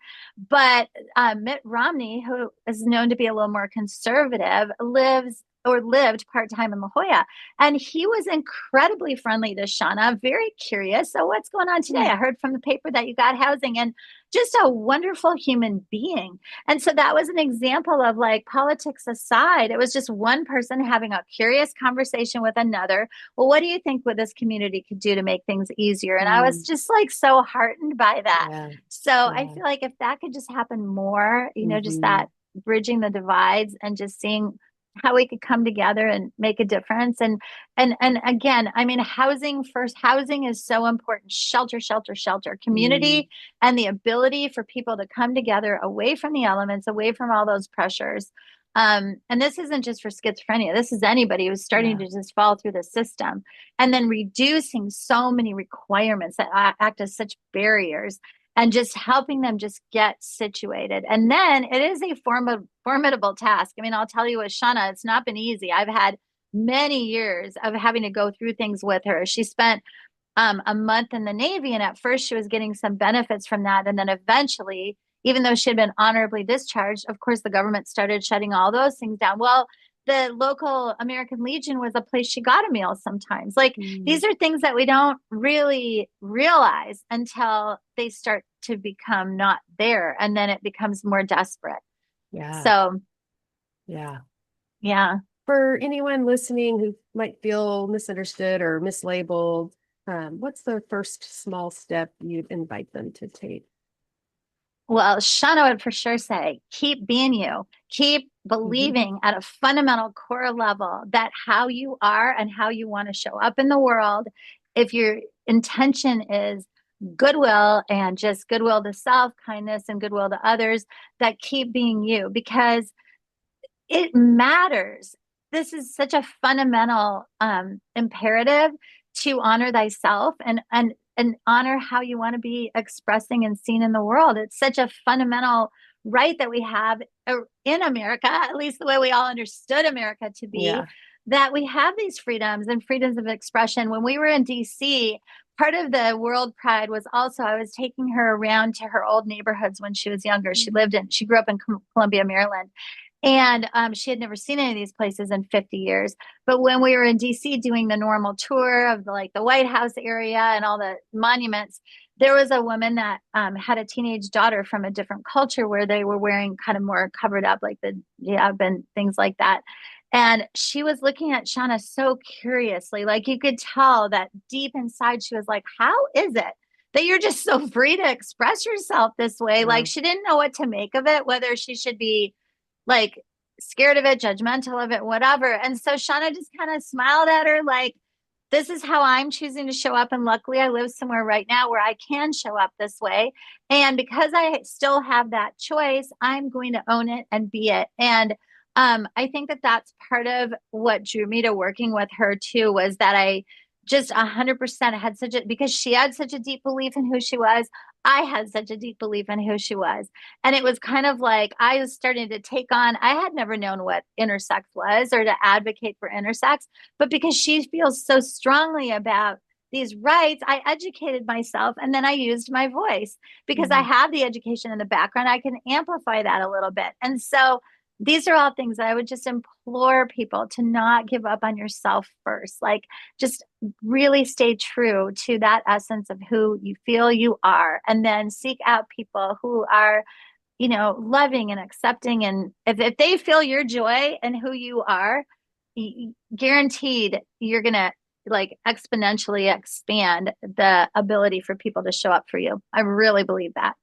but Mitt Romney, who is known to be a little more conservative, lived part-time in La Jolla. And he was incredibly friendly to Shauna, very curious. So what's going on today? I heard from the paper that you got housing, and just a wonderful human being. And so that was an example of, like, politics aside, it was just one person having a curious conversation with another. Well, what do you think what this community could do to make things easier? And I was just like so heartened by that. So I feel like if that could just happen more, just that bridging the divides and just seeing how we could come together and make a difference. And again, I mean, housing first. Housing is so important. Shelter, community, and the ability for people to come together away from the elements, away from all those pressures. And this isn't just for schizophrenia. This is anybody who's starting to just fall through the system, and then reducing so many requirements that act as such barriers, and just helping them just get situated. And then it is a formidable task. I mean, I'll tell you with Shauna, it's not been easy. I've had many years of having to go through things with her. She spent a month in the Navy, and at first she was getting some benefits from that. And then eventually, even though she had been honorably discharged, of course, the government started shutting all those things down. Well, the local American Legion was a place she got a meal sometimes. Like, these are things that we don't really realize until they start to become not there. And then it becomes more desperate. So, yeah. For anyone listening who might feel misunderstood or mislabeled, what's the first small step you'd invite them to take? Well, Shauna would for sure say, keep being you. Keep believing at a fundamental core level that how you are and how you want to show up in the world, if your intention is goodwill and just goodwill to self, kindness, and goodwill to others, that keep being you, because it matters. This is such a fundamental imperative to honor thyself and honor how you want to be expressing and seen in the world. It's such a fundamental right that we have in America, at least the way we all understood America to be, that we have these freedoms and freedoms of expression. When we were in DC, part of the World Pride was also, I was taking her around to her old neighborhoods when she was younger. She grew up in Columbia, Maryland. And she had never seen any of these places in 50 years. But when we were in DC doing the normal tour of the White House area and all the monuments, there was a woman that had a teenage daughter from a different culture where they were wearing kind of more covered up, like the hijab and things like that. And she was looking at Shauna so curiously, like you could tell that deep inside she was like, how is it that you're just so free to express yourself this way? Like, she didn't know what to make of it, whether she should be like scared of it, judgmental of it, whatever. And so Shauna just kind of smiled at her like, this is how I'm choosing to show up. And luckily I live somewhere right now where I can show up this way. And because I still have that choice, I'm going to own it and be it. And I think that that's part of what drew me to working with her too, was that I just 100% had because she had such a deep belief in who she was. I had such a deep belief in who she was. And it was kind of like I was starting to take on, I had never known what intersex was or to advocate for intersex, but because she feels so strongly about these rights, I educated myself and then I used my voice because I have the education in the background. I can amplify that a little bit. And so these are all things that I would just implore people to not give up on yourself first. Like, just really stay true to that essence of who you feel you are, and then seek out people who are, loving and accepting. And if they feel your joy and who you are, guaranteed you're going to exponentially expand the ability for people to show up for you. I really believe that.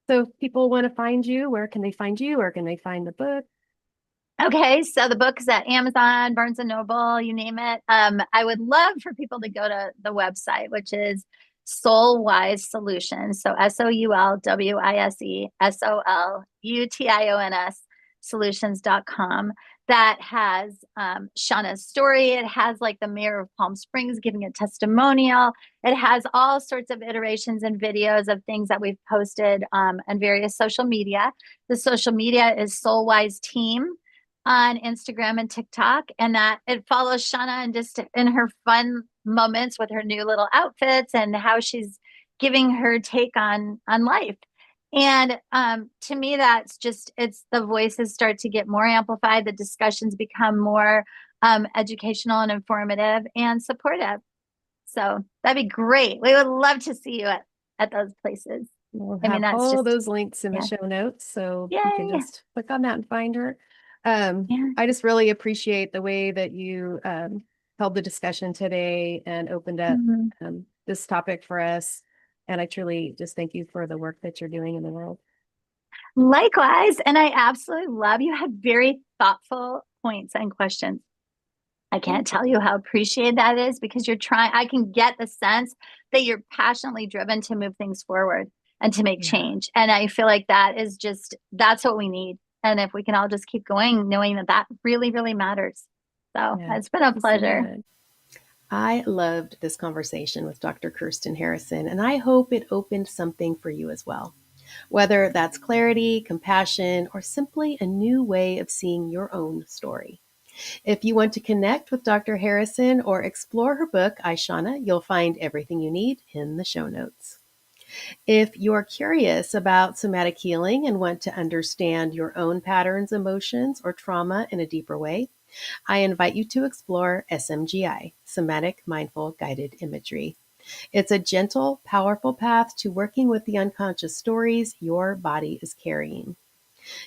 So if people want to find you, where can they find you, or can they find the book? Okay, so the book is at Amazon, Barnes and Noble, you name it. I would love for people to go to the website, which is Soulwise Solutions. So SOULWISE solutions.com. That has Shauna's story. It has like the mayor of Palm Springs giving a testimonial. It has all sorts of iterations and videos of things that we've posted on various social media. The social media is Soulwise Team on Instagram and TikTok, and that it follows Shauna and just in her fun moments with her new little outfits and how she's giving her take on life. And to me, that's just, it's the voices start to get more amplified. The discussions become more educational and informative and supportive. So that'd be great. We would love to see you at those places. We'll I mean, have that's all just, those links in the yeah. show notes, so you can Yay. just click on that and find her. Yeah. I just really appreciate the way that you held the discussion today and opened up this topic for us. And I truly just thank you for the work that you're doing in the world. Likewise. And I absolutely love you had very thoughtful points and questions. I can't tell you how appreciated that is because you're trying, I can get the sense that you're passionately driven to move things forward and to make change. And I feel like that is just, that's what we need. And if we can all just keep going, knowing that that really, really matters. So it's been a pleasure. I loved this conversation with Dr. Kirsten Harrison, and I hope it opened something for you as well. Whether that's clarity, compassion, or simply a new way of seeing your own story. If you want to connect with Dr. Harrison or explore her book, I, Shauna, you'll find everything you need in the show notes. If you're curious about somatic healing and want to understand your own patterns, emotions, or trauma in a deeper way, I invite you to explore SMGI, Somatic Mindful Guided Imagery. It's a gentle, powerful path to working with the unconscious stories your body is carrying.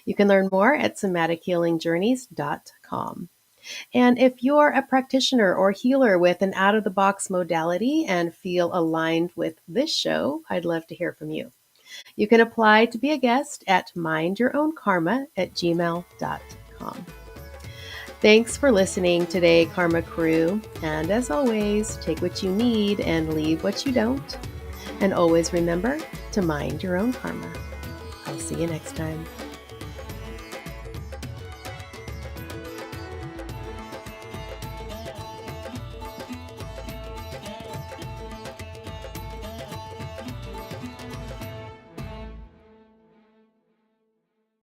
You can learn more at somatichealingjourneys.com. And if you're a practitioner or healer with an out-of-the-box modality and feel aligned with this show, I'd love to hear from you. You can apply to be a guest at mindyourownkarma@gmail.com. Thanks for listening today, Karma Crew. And as always, take what you need and leave what you don't. And always remember to mind your own karma. I'll see you next time.